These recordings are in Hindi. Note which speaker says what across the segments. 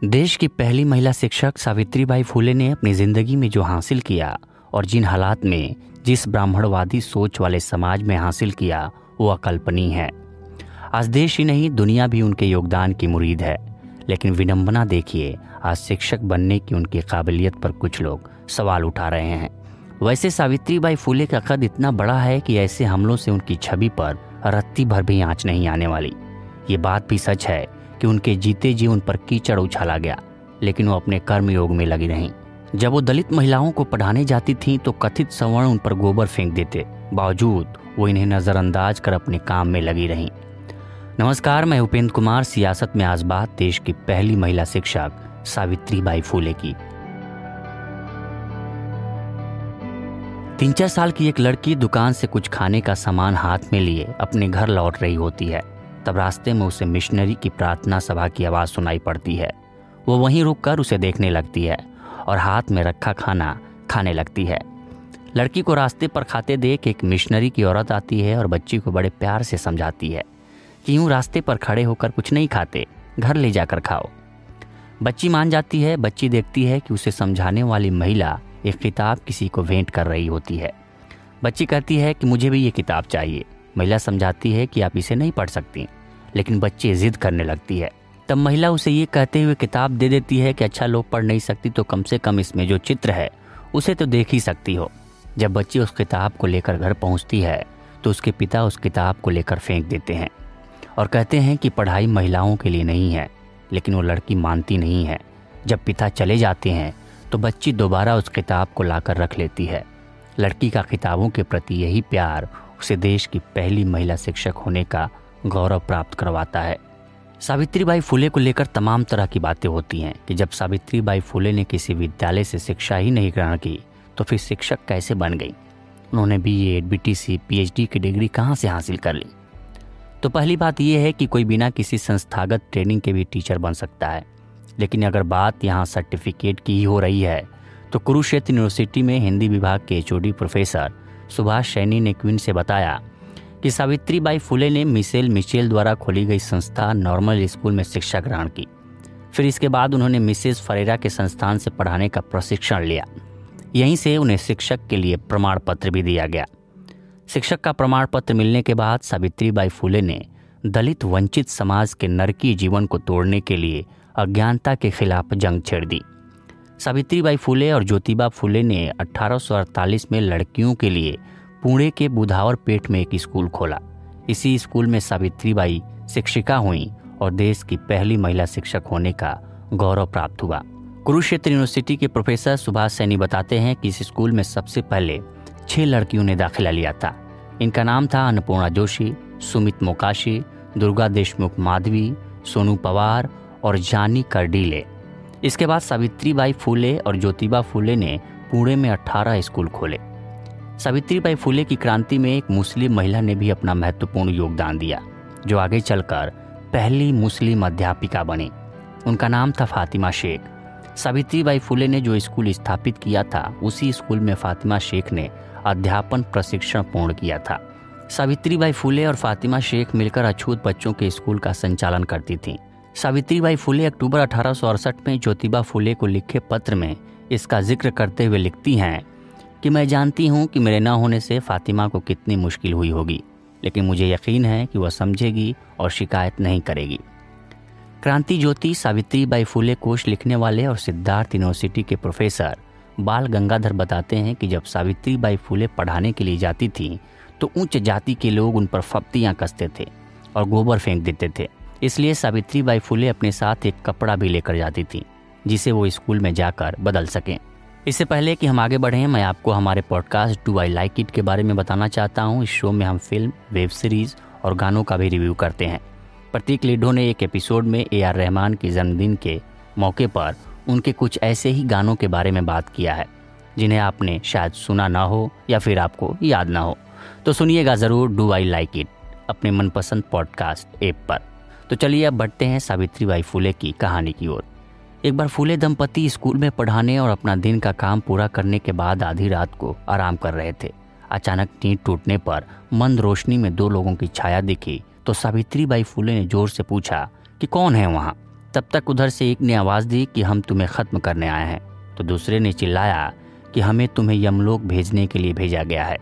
Speaker 1: देश की पहली महिला शिक्षक सावित्रीबाई फुले ने अपनी जिंदगी में जो हासिल किया और जिन हालात में जिस ब्राह्मणवादी सोच वाले समाज में हासिल किया वो अकल्पनीय है। आज देश ही नहीं दुनिया भी उनके योगदान की मुरीद है। लेकिन विडंबना देखिए, आज शिक्षक बनने की उनकी काबिलियत पर कुछ लोग सवाल उठा रहे हैं। वैसे सावित्रीबाई फुले का कद इतना बड़ा है कि ऐसे हमलों से उनकी छवि पर रत्ती भर भी आंच नहीं आने वाली। ये बात भी सच है कि उनके जीते जी उन पर कीचड़ उछाला गया, लेकिन वो अपने कर्म योग में लगी रहीं। जब वो दलित महिलाओं को पढ़ाने जाती थीं तो कथित सवर्ण उन पर गोबर फेंक देते, बावजूद वो इन्हें नज़रअंदाज कर अपने काम में लगी रहीं। नमस्कार, मैं उपेंद्र कुमार। सियासत में आज बात देश की पहली महिला शिक्षक सावित्रीबाई फुले की। 3-4 साल की एक लड़की दुकान से कुछ खाने का सामान हाथ में लिए अपने घर लौट रही होती है। तब रास्ते में उसे मिशनरी की प्रार्थना सभा की आवाज़ सुनाई पड़ती है। वो वहीं रुककर उसे देखने लगती है और हाथ में रखा खाना खाने लगती है। लड़की को रास्ते पर खाते देख एक मिशनरी की औरत आती है और बच्ची को बड़े प्यार से समझाती है कि यूँ रास्ते पर खड़े होकर कुछ नहीं खाते, घर ले जाकर खाओ। बच्ची मान जाती है। बच्ची देखती है कि उसे समझाने वाली महिला एक किताब किसी को भेंट कर रही होती है। बच्ची कहती है कि मुझे भी ये किताब चाहिए। महिला समझाती है कि आप इसे नहीं पढ़ सकती, लेकिन बच्ची जिद करने लगती है। तब महिला उसे ये कहते हुए किताब दे देती है कि अच्छा, लोग पढ़ नहीं सकती तो कम से कम इसमें जो चित्र है उसे तो देख ही सकती हो। जब बच्ची उस किताब को लेकर घर पहुंचती है तो उसके पिता उस किताब को लेकर फेंक देते हैं और कहते हैं कि पढ़ाई महिलाओं के लिए नहीं है। लेकिन वो लड़की मानती नहीं है। जब पिता चले जाते हैं तो बच्ची दोबारा उस किताब को लाकर रख लेती है। लड़की का किताबों के प्रति यही प्यार उसे देश की पहली महिला शिक्षक होने का गौरव प्राप्त करवाता है। सावित्रीबाई फुले को लेकर तमाम तरह की बातें होती हैं कि जब सावित्रीबाई फुले ने किसी विद्यालय से शिक्षा ही नहीं ग्रहण की तो फिर शिक्षक कैसे बन गई। उन्होंने BA, BTC, PhD की डिग्री कहाँ से हासिल कर ली। तो पहली बात यह है कि कोई बिना किसी संस्थागत ट्रेनिंग के भी टीचर बन सकता है। लेकिन अगर बात यहाँ सर्टिफिकेट की ही हो रही है तो कुरुक्षेत्र यूनिवर्सिटी में हिंदी विभाग के HOD प्रोफेसर सुभाष सैनी ने क्वीन से बताया कि सावित्रीबाई फुले ने मिशेल मिचेल द्वारा खोली गई संस्था नॉर्मल स्कूल में शिक्षा ग्रहण की। फिर इसके बाद उन्होंने मिसेस फरेरा के संस्थान से पढ़ाने का प्रशिक्षण लिया। यहीं से उन्हें शिक्षक के लिए प्रमाण पत्र भी दिया गया। शिक्षक का प्रमाण पत्र मिलने के बाद सावित्रीबाई फुले ने दलित वंचित समाज के नरकीय जीवन को तोड़ने के लिए अज्ञानता के खिलाफ जंग छेड़ दी। सावित्रीबाई फुले और ज्योतिबा फुले ने 1848 में लड़कियों के लिए पुणे के बुधावर पेट में एक स्कूल खोला। इसी स्कूल में सावित्रीबाई शिक्षिका हुई और देश की पहली महिला शिक्षक होने का गौरव प्राप्त हुआ। कुरुक्षेत्र यूनिवर्सिटी के प्रोफेसर सुभाष सैनी बताते हैं कि इस स्कूल में सबसे पहले 6 लड़कियों ने दाखिला लिया था। इनका नाम था अन्नपूर्णा जोशी, सुमित मोकाशी, दुर्गा देशमुख माधवी, सोनू पवार और जानी कर्डीले। इसके बाद सावित्रीबाई फुले और ज्योतिबा फुले ने पुणे में 18 स्कूल खोले। सावित्रीबाई फुले की क्रांति में एक मुस्लिम महिला ने भी अपना महत्वपूर्ण योगदान दिया, जो आगे चलकर पहली मुस्लिम अध्यापिका बनी। उनका नाम था फातिमा शेख। सावित्रीबाई फुले ने जो स्कूल स्थापित किया था उसी स्कूल में फातिमा शेख ने अध्यापन प्रशिक्षण पूर्ण किया था। सावित्रीबाई फुले और फातिमा शेख मिलकर अछूत बच्चों के स्कूल का संचालन करती थीं। सावित्रीबाई फुले अक्टूबर 1868 में ज्योतिबा फुले को लिखे पत्र में इसका जिक्र करते हुए लिखती हैं कि मैं जानती हूँ कि मेरे न होने से फातिमा को कितनी मुश्किल हुई होगी, लेकिन मुझे यकीन है कि वह समझेगी और शिकायत नहीं करेगी। क्रांति ज्योति सावित्रीबाई फुले कोश लिखने वाले और सिद्धार्थ यूनिवर्सिटी के प्रोफेसर बाल गंगाधर बताते हैं कि जब सावित्रीबाई फुले पढ़ाने के लिए जाती थीं तो उच्च जाति के लोग उन पर फप्तियाँ कसते थे और गोबर फेंक देते थे। इसलिए सावित्रीबाई फुले अपने साथ एक कपड़ा भी लेकर जाती थीं जिसे वो स्कूल में जाकर बदल सकें। इससे पहले कि हम आगे बढ़ें, मैं आपको हमारे podcast do I like it के बारे में बताना चाहता हूँ। इस शो में हम फिल्म, वेब सीरीज और गानों का भी रिव्यू करते हैं। प्रतीक लिड्ढो ने एक एपिसोड में AR रहमान के जन्मदिन के मौके पर उनके कुछ ऐसे ही गानों के बारे में बात किया है जिन्हें आपने शायद सुना ना हो या फिर आपको याद ना हो। तो सुनिएगा ज़रूर डू आई लाइक इट अपने मनपसंद पॉडकास्ट ऐप पर। तो चलिए अब बढ़ते हैं सावित्रीबाई फुले की कहानी की ओर। एक बार फुले दंपति स्कूल में पढ़ाने और अपना दिन का काम पूरा करने के बाद आधी रात को आराम कर रहे थे। अचानक नींद टूटने पर मंद रोशनी में 2 लोगों की छाया दिखी तो सावित्रीबाई फुले ने जोर से पूछा कि कौन है वहाँ। तब तक उधर से एक ने आवाज़ दी कि हम तुम्हें ख़त्म करने आए हैं, तो दूसरे ने चिल्लाया कि हमें तुम्हें यमलोक भेजने के लिए भेजा गया है।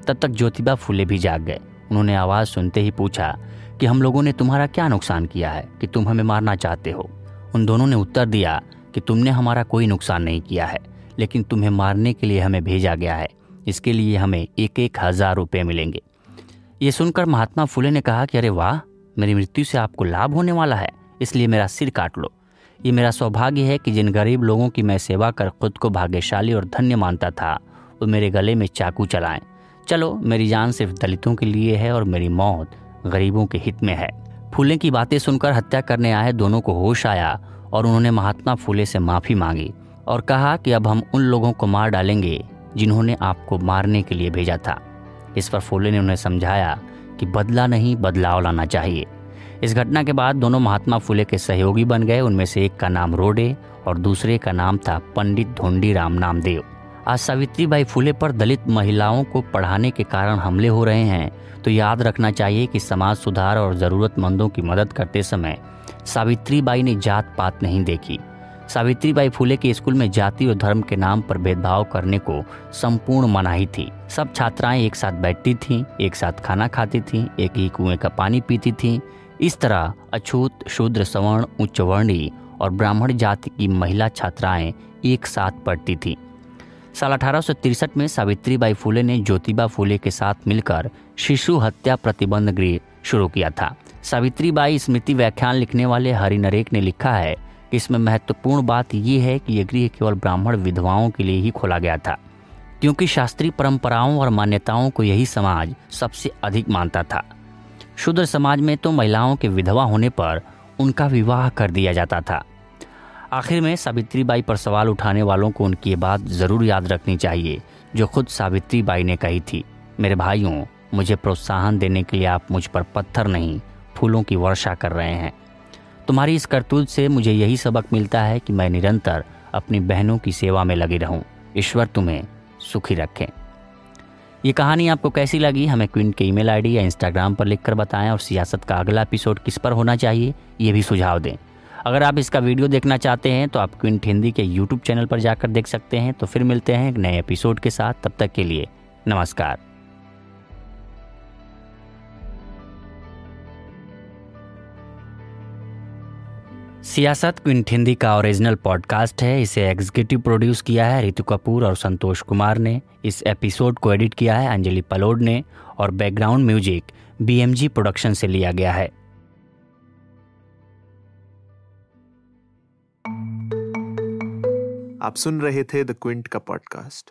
Speaker 1: तब तक ज्योतिबा फूले भी जाग गए। उन्होंने आवाज़ सुनते ही पूछा कि हम लोगों ने तुम्हारा क्या नुकसान किया है कि तुम हमें मारना चाहते हो। उन दोनों ने उत्तर दिया कि तुमने हमारा कोई नुकसान नहीं किया है, लेकिन तुम्हें मारने के लिए हमें भेजा गया है। इसके लिए हमें 1,000 रुपये मिलेंगे। ये सुनकर महात्मा फूले ने कहा कि अरे वाह, मेरी मृत्यु से आपको लाभ होने वाला है, इसलिए मेरा सिर काट लो। ये मेरा सौभाग्य है कि जिन गरीब लोगों की मैं सेवा कर खुद को भाग्यशाली और धन्य मानता था, वो मेरे गले में चाकू चलाएं। चलो, मेरी जान सिर्फ दलितों के लिए है और मेरी मौत गरीबों के हित में है। फूले की बातें सुनकर हत्या करने आए दोनों को होश आया और उन्होंने महात्मा फूले से माफ़ी मांगी और कहा कि अब हम उन लोगों को मार डालेंगे जिन्होंने आपको मारने के लिए भेजा था। इस पर फूले ने उन्हें समझाया कि बदला नहीं, बदलाव लाना चाहिए। इस घटना के बाद दोनों महात्मा फूले के सहयोगी बन गए। उनमें से एक का नाम रोडे और दूसरे का नाम था पंडित धोंडीराम नामदेव। आज सावित्रीबाई फूले पर दलित महिलाओं को पढ़ाने के कारण हमले हो रहे हैं, तो याद रखना चाहिए कि समाज सुधार और ज़रूरतमंदों की मदद करते समय सावित्रीबाई ने जात पात नहीं देखी। सावित्रीबाई फूले के स्कूल में जाति और धर्म के नाम पर भेदभाव करने को संपूर्ण मनाही थी। सब छात्राएं एक साथ बैठती थीं, एक साथ खाना खाती थीं, एक ही कुएं का पानी पीती थीं। इस तरह अछूत, शूद्र, सवर्ण, उच्च वर्णीय और ब्राह्मण जाति की महिला छात्राएं एक साथ पढ़ती थीं। साल 1863 में सावित्रीबाई फूले ने ज्योतिबा फूले के साथ मिलकर शिशु हत्या प्रतिबंध गृह शुरू किया था। सावित्रीबाई स्मृति व्याख्यान लिखने वाले हरिनरेक ने लिखा है कि इसमें महत्वपूर्ण बात यह है कि यह गृह केवल ब्राह्मण विधवाओं के लिए ही खोला गया था, क्योंकि शास्त्रीय परंपराओं और मान्यताओं को यही समाज सबसे अधिक मानता था। शूद्र समाज में तो महिलाओं के विधवा होने पर उनका विवाह कर दिया जाता था। आखिर में सावित्रीबाई पर सवाल उठाने वालों को उनकी ये बात ज़रूर याद रखनी चाहिए जो खुद सावित्रीबाई ने कही थी, मेरे भाइयों, मुझे प्रोत्साहन देने के लिए आप मुझ पर पत्थर नहीं, फूलों की वर्षा कर रहे हैं। तुम्हारी इस करतूत से मुझे यही सबक मिलता है कि मैं निरंतर अपनी बहनों की सेवा में लगी रहूं। ईश्वर तुम्हें सुखी रखें। ये कहानी आपको कैसी लगी हमें क्विंट के ईमेल आईडी या इंस्टाग्राम पर लिखकर बताएं और सियासत का अगला एपिसोड किस पर होना चाहिए ये भी सुझाव दें। अगर आप इसका वीडियो देखना चाहते हैं तो आप क्विंट हिंदी के यूट्यूब चैनल पर जाकर देख सकते हैं। तो फिर मिलते हैं एक नए एपिसोड के साथ, तब तक के लिए नमस्कार। सियासत क्विंट हिंदी का ओरिजिनल पॉडकास्ट है। इसे एग्जीक्यूटिव प्रोड्यूस किया है रितु कपूर और संतोष कुमार ने। इस एपिसोड को एडिट किया है अंजलि पलोड ने और बैकग्राउंड म्यूजिक BMG प्रोडक्शन से लिया गया है।
Speaker 2: आप सुन रहे थे द क्विंट का पॉडकास्ट।